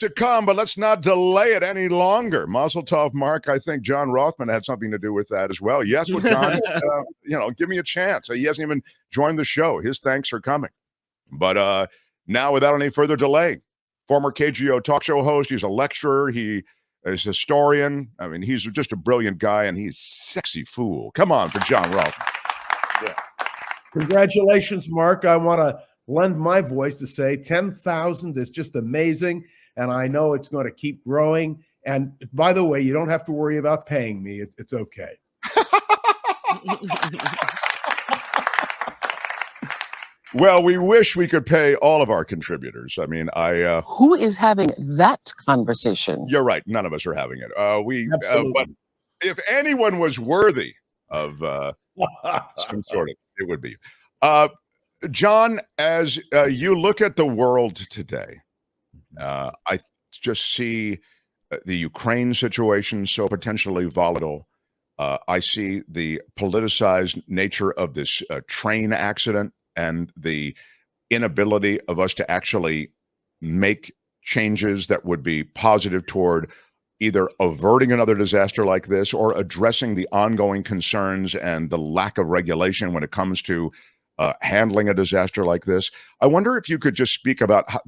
to come, but let's not delay it any longer. Mazel tov, Mark. I think John Rothman had something to do with that as well. Yes, well, John, give me a chance. He hasn't even joined the show. His thanks are coming. But now, without any further delay, former KGO talk show host. He's a lecturer. He is a historian. I mean, he's just a brilliant guy, and he's a sexy fool. Come on for John Rothman. Yeah. Congratulations, Mark. I want to lend my voice to say 10,000 is just amazing, and I know it's going to keep growing. And by the way, you don't have to worry about paying me. It's okay. Well, we wish we could pay all of our contributors. I mean, who is having that conversation? You're right. None of us are having it. But if anyone was worthy of some sort of, it would be. John, as you look at the world today, I just see the Ukraine situation so potentially volatile. I see the politicized nature of this train accident and the inability of us to actually make changes that would be positive toward either averting another disaster like this or addressing the ongoing concerns and the lack of regulation when it comes to handling a disaster like this. I wonder if you could just speak about how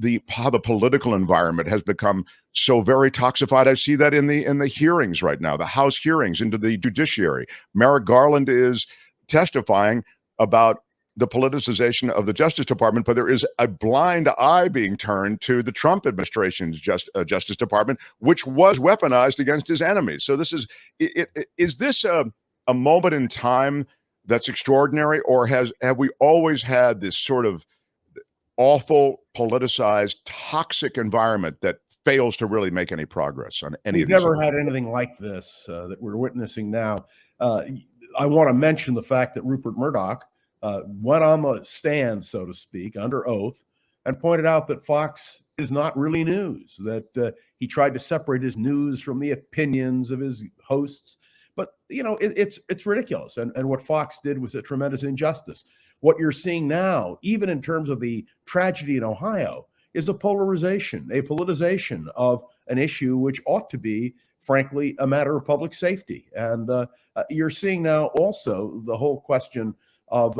the political environment has become so very toxified. I see that in the hearings right now, the House hearings into the judiciary. Merrick Garland is testifying about the politicization of the Justice Department, but there is a blind eye being turned to the Trump administration's Justice Department, which was weaponized against his enemies. So is this a moment in time that's extraordinary, or have we always had this sort of awful, politicized, toxic environment that fails to really make any progress on any of these? We've never had anything like this that we're witnessing now. I want to mention the fact that Rupert Murdoch went on the stand, so to speak, under oath, and pointed out that Fox is not really news, that he tried to separate his news from the opinions of his hosts. But, it's ridiculous. And what Fox did was a tremendous injustice. What you're seeing now, even in terms of the tragedy in Ohio, is a politicization of an issue which ought to be, frankly, a matter of public safety. And you're seeing now also the whole question of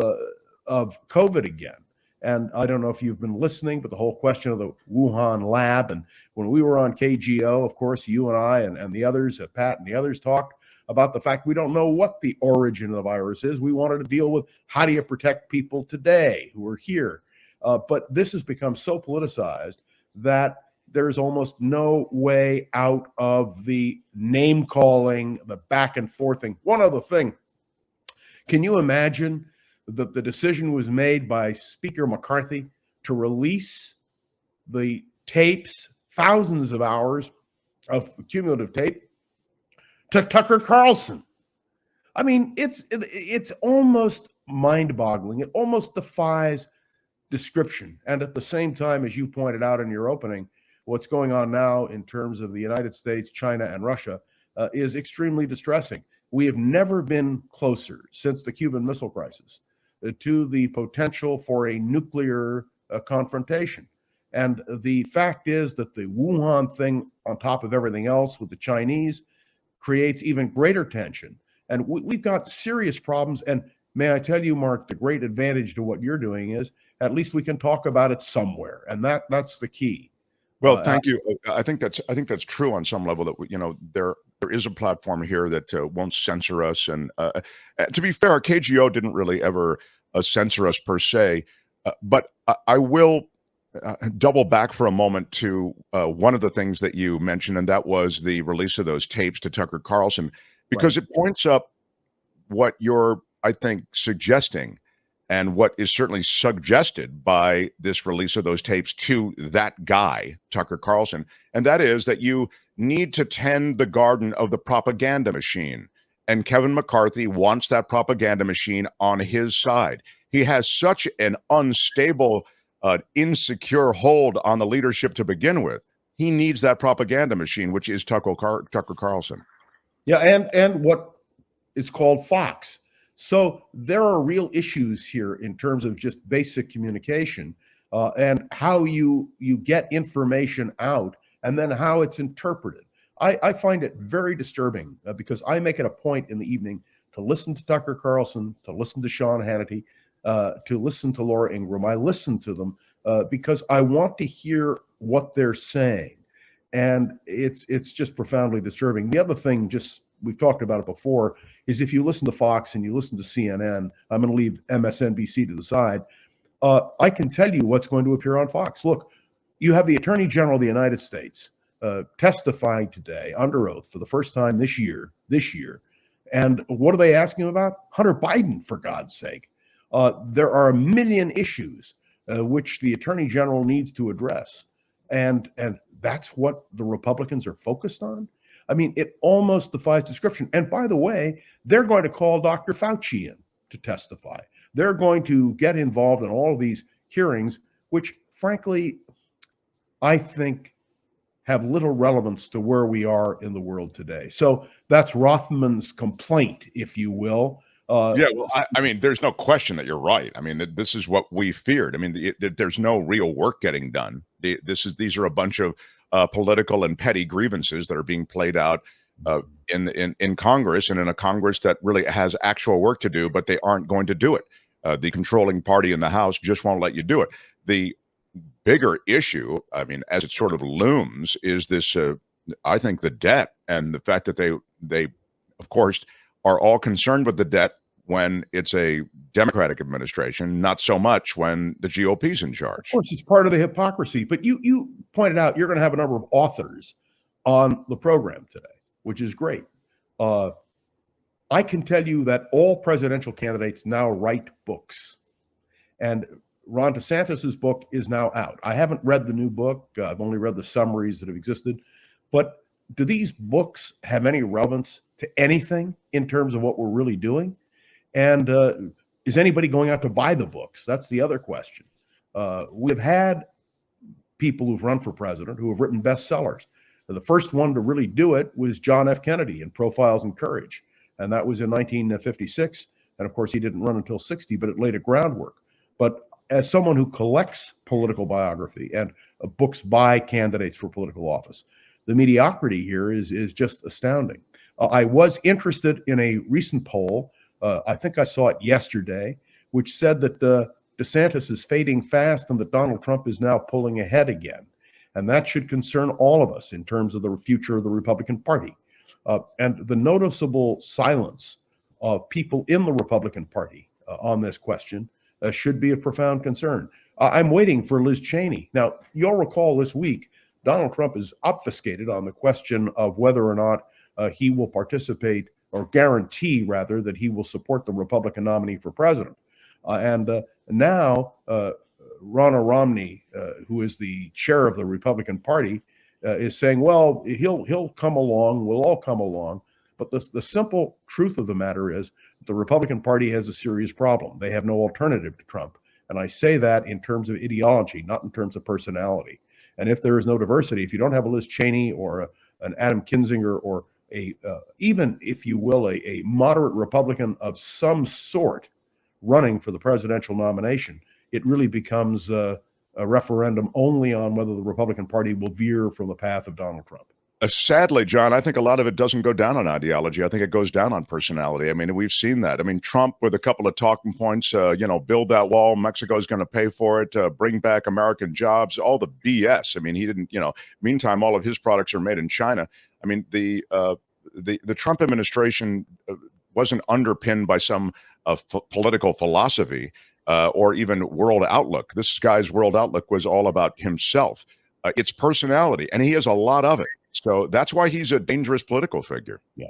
COVID again. And I don't know if you've been listening, but the whole question of the Wuhan lab. And when we were on KGO, of course, you and I and the others, Pat and the others, talked about the fact we don't know what the origin of the virus is. We wanted to deal with how do you protect people today who are here. But this has become so politicized that there's almost no way out of the name calling, the back and forthing. One other thing, can you imagine that the decision was made by Speaker McCarthy to release the tapes, thousands of hours of cumulative tape, to Tucker Carlson? I mean, it's almost mind-boggling. It almost defies description. And at the same time, as you pointed out in your opening, what's going on now in terms of the United States, China, and Russia is extremely distressing. We have never been closer since the Cuban Missile Crisis to the potential for a nuclear confrontation. And the fact is that the Wuhan thing, on top of everything else with the Chinese, creates even greater tension. And we've got serious problems. And may I tell you, Mark, the great advantage to what you're doing is at least we can talk about it somewhere. And that's the key. Well, thank you. I think that's true on some level, that there is a platform here that won't censor us. And to be fair, KGO didn't really ever censor us per se. But I will double back for a moment to one of the things that you mentioned, and that was the release of those tapes to Tucker Carlson, because it points up what you're, I think, suggesting, and what is certainly suggested by this release of those tapes to that guy, Tucker Carlson, and that is that you need to tend the garden of the propaganda machine. And Kevin McCarthy wants that propaganda machine on his side. He has such an unstable, insecure hold on the leadership to begin with. He needs that propaganda machine, which is Tucker Carlson. Yeah, and what is called Fox. So there are real issues here in terms of just basic communication and how you get information out and then how it's interpreted. I find it very disturbing because I make it a point in the evening to listen to Tucker Carlson, to listen to Sean Hannity, to listen to Laura Ingraham. I listen to them because I want to hear what they're saying. And it's just profoundly disturbing. The other thing, just we've talked about it before, is if you listen to Fox and you listen to CNN, I'm going to leave MSNBC to the side. I can tell you what's going to appear on Fox. Look, you have the Attorney General of the United States testifying today under oath for the first time this year. And what are they asking about? Hunter Biden, for God's sake. There are a million issues which the Attorney General needs to address. And that's what the Republicans are focused on. I mean, it almost defies description. And by the way, they're going to call Dr. Fauci in to testify. They're going to get involved in all of these hearings, which frankly, I think have little relevance to where we are in the world today. So that's Rothmann's complaint, if you will. Yeah, well, I mean, there's no question that you're right. I mean, this is what we feared. I mean, there's no real work getting done. These are a bunch of political and petty grievances that are being played out in Congress, and in a Congress that really has actual work to do, but they aren't going to do it. The controlling party in the House just won't let you do it. The bigger issue, I mean, as it sort of looms, is this, I think, the debt, and the fact that they, of course, are all concerned with the debt when it's a Democratic administration, not so much when the GOP's in charge. Of course, it's part of the hypocrisy. But you pointed out you're going to have a number of authors on the program today, which is great. I can tell you that all presidential candidates now write books. And Ron DeSantis's book is now out. I haven't read the new book. I've only read the summaries that have existed. But do these books have any relevance to anything in terms of what we're really doing? And is anybody going out to buy the books? That's the other question. We've had people who've run for president who have written bestsellers. The first one to really do it was John F. Kennedy in Profiles in Courage. And that was in 1956. And of course, he didn't run until 60, but it laid a groundwork. But as someone who collects political biography and books by candidates for political office, the mediocrity here is just astounding. I was interested in a recent poll, I think I saw it yesterday, which said that DeSantis is fading fast and that Donald Trump is now pulling ahead again. And that should concern all of us in terms of the future of the Republican Party. And the noticeable silence of people in the Republican Party on this question should be of profound concern. I'm waiting for Liz Cheney. Now, you'll recall this week, Donald Trump is obfuscated on the question of whether or not he will participate, or guarantee rather, that he will support the Republican nominee for president. And now Ronna Romney, who is the chair of the Republican Party, is saying, well, he'll come along, we'll all come along. But the simple truth of the matter is the Republican Party has a serious problem. They have no alternative to Trump. And I say that in terms of ideology, not in terms of personality. And if there is no diversity, if you don't have a Liz Cheney or an Adam Kinzinger or even, if you will, a moderate Republican of some sort running for the presidential nomination, it really becomes a referendum only on whether the Republican Party will veer from the path of Donald Trump. Sadly, John, I think a lot of it doesn't go down on ideology. I think it goes down on personality. I mean, we've seen that. I mean, Trump with a couple of talking points, build that wall, Mexico's going to pay for it, bring back American jobs, all the BS. I mean, he didn't, meantime, all of his products are made in China. I mean, the Trump administration wasn't underpinned by some political philosophy or even world outlook. This guy's world outlook was all about himself. It's personality, and he has a lot of it. So that's why he's a dangerous political figure. Yeah,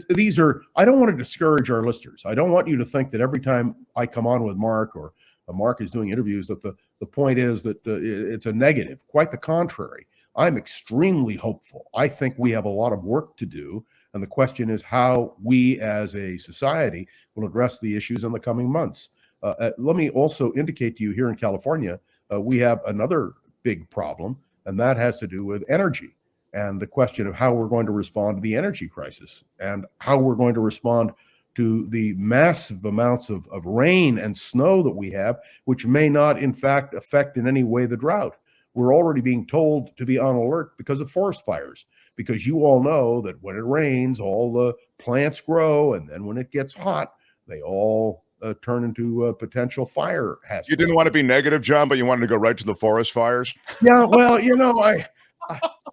these are. I don't want to discourage our listeners. I don't want you to think that every time I come on with Mark or Mark is doing interviews that the point is that it's a negative. Quite the contrary. I'm extremely hopeful. I think we have a lot of work to do, and the question is how we as a society will address the issues in the coming months. Let me also indicate to you here in California, we have another big problem, and that has to do with energy. And the question of how we're going to respond to the energy crisis and how we're going to respond to the massive amounts of rain and snow that we have, which may not, in fact, affect in any way the drought. we're already being told to be on alert because of forest fires, because you all know that when it rains, all the plants grow, and then when it gets hot, they all turn into potential fire hazards. You didn't want to be negative, John, but you wanted to go right to the forest fires? Yeah, well,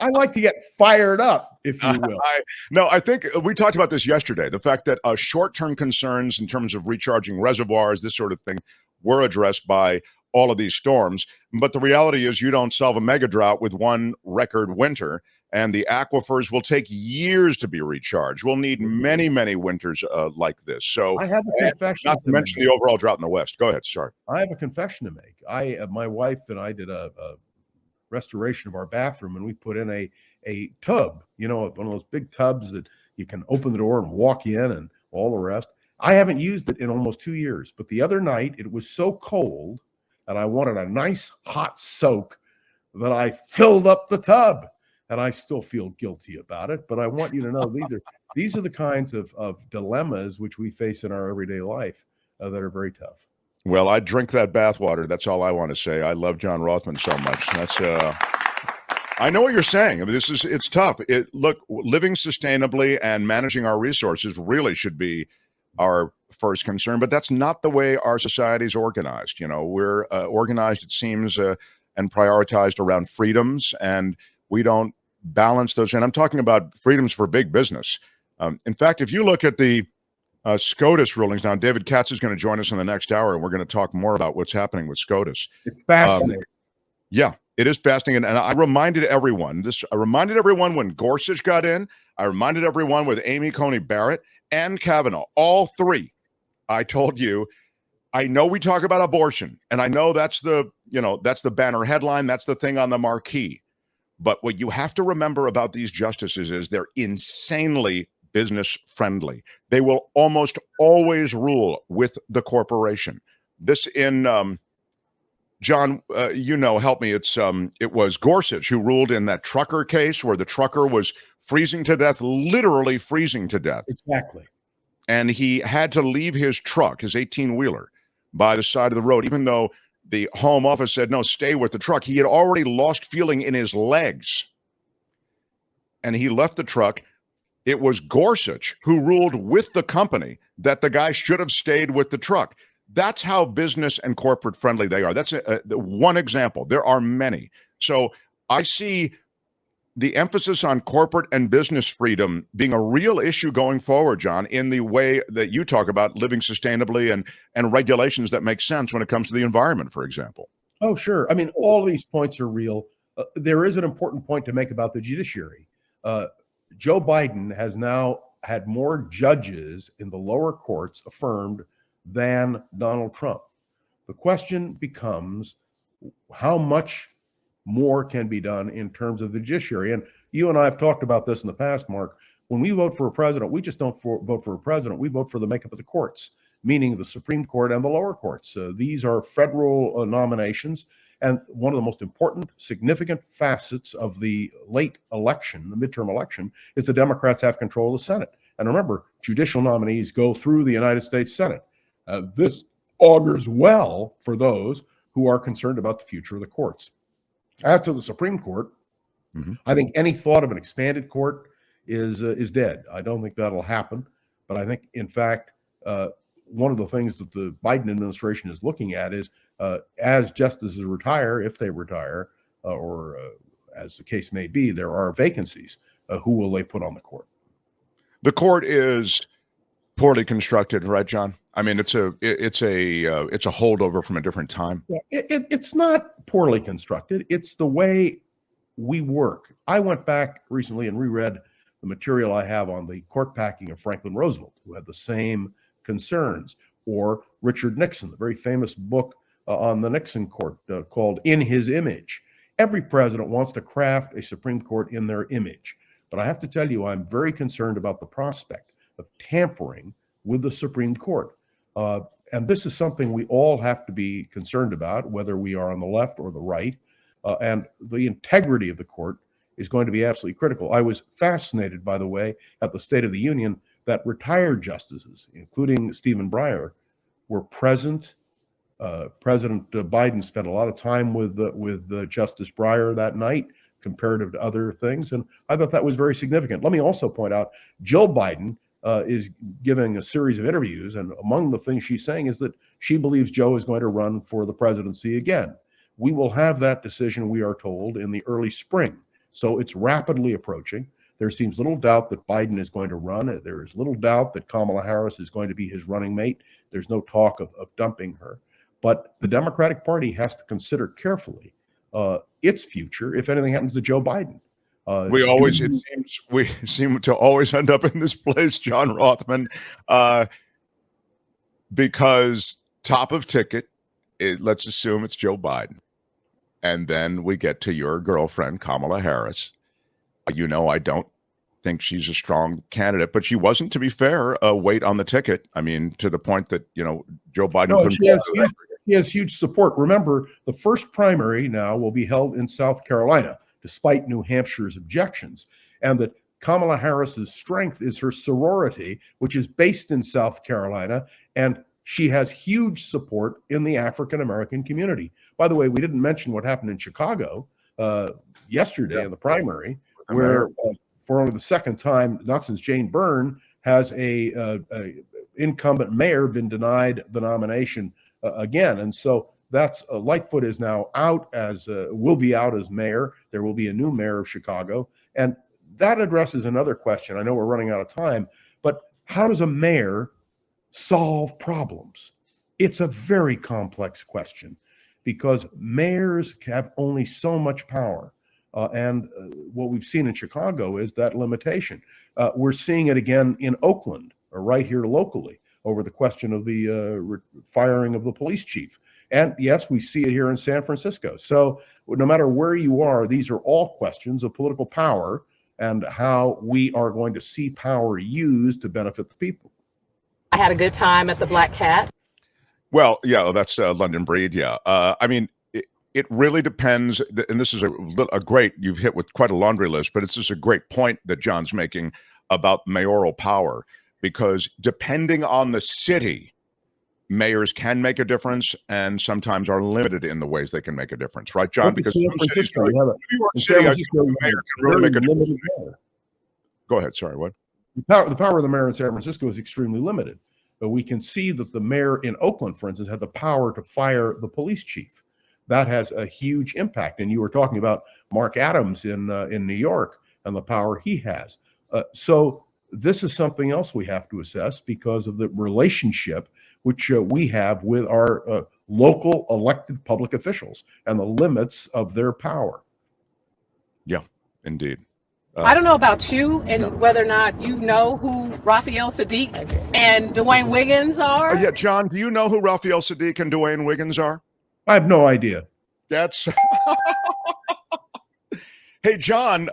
I like to get fired up, if you will. I think we talked about this yesterday. The fact that short-term concerns in terms of recharging reservoirs, this sort of thing, were addressed by all of these storms. But the reality is you don't solve a mega drought with one record winter, and the aquifers will take years to be recharged. We'll need many, many winters like this. So I have a confession. Not to mention the overall drought in the West. Go ahead, sorry. I have a confession to make. My wife and I did a restoration of our bathroom, and we put in a tub, one of those big tubs that you can open the door and walk in and all the rest. I haven't used it in almost 2 years, but the other night it was so cold and I wanted a nice hot soak that I filled up the tub, and I still feel guilty about it. But I want you to know these are the kinds of dilemmas which we face in our everyday life that are very tough. Well, I drink that bathwater. That's all I want to say. I love John Rothmann so much. I know what you're saying. I mean, it's tough. Look, living sustainably and managing our resources really should be our first concern, but that's not the way our society is organized. We're organized, it seems, and prioritized around freedoms, and we don't balance those. And I'm talking about freedoms for big business. In fact, if you look at the SCOTUS rulings now, David Katz is going to join us in the next hour, and we're going to talk more about what's happening with SCOTUS. It's fascinating. Yeah, it is fascinating. And I reminded everyone when Gorsuch got in. I reminded everyone with Amy Coney Barrett and Kavanaugh, all three. I told you, I know we talk about abortion, and I know that's the banner headline, that's the thing on the marquee. But what you have to remember about these justices is they're insanely business friendly. They will almost always rule with the corporation. This in John, help me. It was Gorsuch who ruled in that trucker case where the trucker was freezing to death, literally freezing to death. Exactly. And he had to leave his truck, his 18-wheeler, by the side of the road, even though the home office said, no, stay with the truck. He had already lost feeling in his legs. And he left the truck. It was Gorsuch who ruled with the company that the guy should have stayed with the truck. That's how business and corporate friendly they are. That's one example. There are many. So I see the emphasis on corporate and business freedom being a real issue going forward, John, in the way that you talk about living sustainably and regulations that make sense when it comes to the environment, for example. Oh, sure. I mean, all these points are real. There is an important point to make about the judiciary. Joe Biden has now had more judges in the lower courts affirmed than Donald Trump. The question becomes how much more can be done in terms of the judiciary. And you and I have talked about this in the past, Mark. When we vote for a president, we just don't vote for a president. We vote for the makeup of the courts, meaning the Supreme Court and the lower courts. These are federal nominations. And one of the most important, significant facets of the late election, the midterm election, is the Democrats have control of the Senate. And remember, judicial nominees go through the United States Senate. This augurs well for those who are concerned about the future of the courts. As to the Supreme Court, I think any thought of an expanded court is dead. I don't think that'll happen. But I think, in fact, one of the things that the Biden administration is looking at is as justices retire, if they retire, or as the case may be, there are vacancies. Who will they put on the court? The court is poorly constructed, right, John? I mean, it's a holdover from a different time. Yeah, it's not poorly constructed. It's the way we work. I went back recently and reread the material I have on the court packing of Franklin Roosevelt, who had the same concerns, or Richard Nixon, the very famous book on the Nixon court called In His Image. Every president wants to craft a Supreme Court in their image. But I have to tell you, I'm very concerned about the prospect of tampering with the Supreme Court. And this is something we all have to be concerned about, whether we are on the left or the right. And the integrity of the court is going to be absolutely critical. I was fascinated, by the way, at the State of the Union that retired justices, including Stephen Breyer, were present President Biden spent a lot of time with Justice Breyer that night, comparative to other things, and I thought that was very significant. Let me also point out, Jill Biden is giving a series of interviews, and among the things she's saying is that she believes Joe is going to run for the presidency again. We will have that decision, we are told, in the early spring. So it's rapidly approaching. There seems little doubt that Biden is going to run. There is little doubt that Kamala Harris is going to be his running mate. There's no talk of dumping her. But the Democratic Party has to consider carefully its future if anything happens to Joe Biden. We seem to always end up in this place, John Rothman, because top of ticket, let's assume it's Joe Biden. And then we get to your girlfriend, Kamala Harris. I don't think she's a strong candidate, but she wasn't, to be fair, a weight on the ticket. I mean, to the point that, Joe Biden couldn't. He has huge support. Remember, the first primary now will be held in South Carolina, despite New Hampshire's objections, and that Kamala Harris's strength is her sorority, which is based in South Carolina, and she has huge support in the African-American community. By the way, we didn't mention what happened in Chicago yesterday in the primary, where for only the second time, not since Jane Byrne, has a incumbent mayor been denied the nomination again. And so that's Lightfoot is now out will be out as mayor. There will be a new mayor of Chicago. And that addresses another question. I know we're running out of time, but how does a mayor solve problems? It's a very complex question because mayors have only so much power. And what we've seen in Chicago is that limitation. We're seeing it again in Oakland, or right here locally, over the question of the firing of the police chief. And yes, we see it here in San Francisco. So no matter where you are, these are all questions of political power and how we are going to see power used to benefit the people. I had a good time at the Black Cat. Well, yeah, that's London Breed. Yeah. I mean, it really depends. And this is a great, you've hit with quite a laundry list, but it's just a great point that John's making about mayoral power, because depending on the city, mayors can make a difference and sometimes are limited in the ways they can make a difference. Right, John? Because San Francisco, New York City, I think the mayor can really make a difference. Go ahead. Sorry, what? The power of the mayor in San Francisco is extremely limited. But we can see that the mayor in Oakland, for instance, had the power to fire the police chief. That has a huge impact. And you were talking about Mark Adams in New York and the power he has. So this is something else we have to assess because of the relationship which we have with our local elected public officials and the limits of their power. Yeah, indeed. I don't know about you and whether or not you know who Raphael Sadiq and Dwayne Wiggins are. Yeah, John, do you know who Raphael Sadiq and Dwayne Wiggins are? I have no idea. That's hey, John.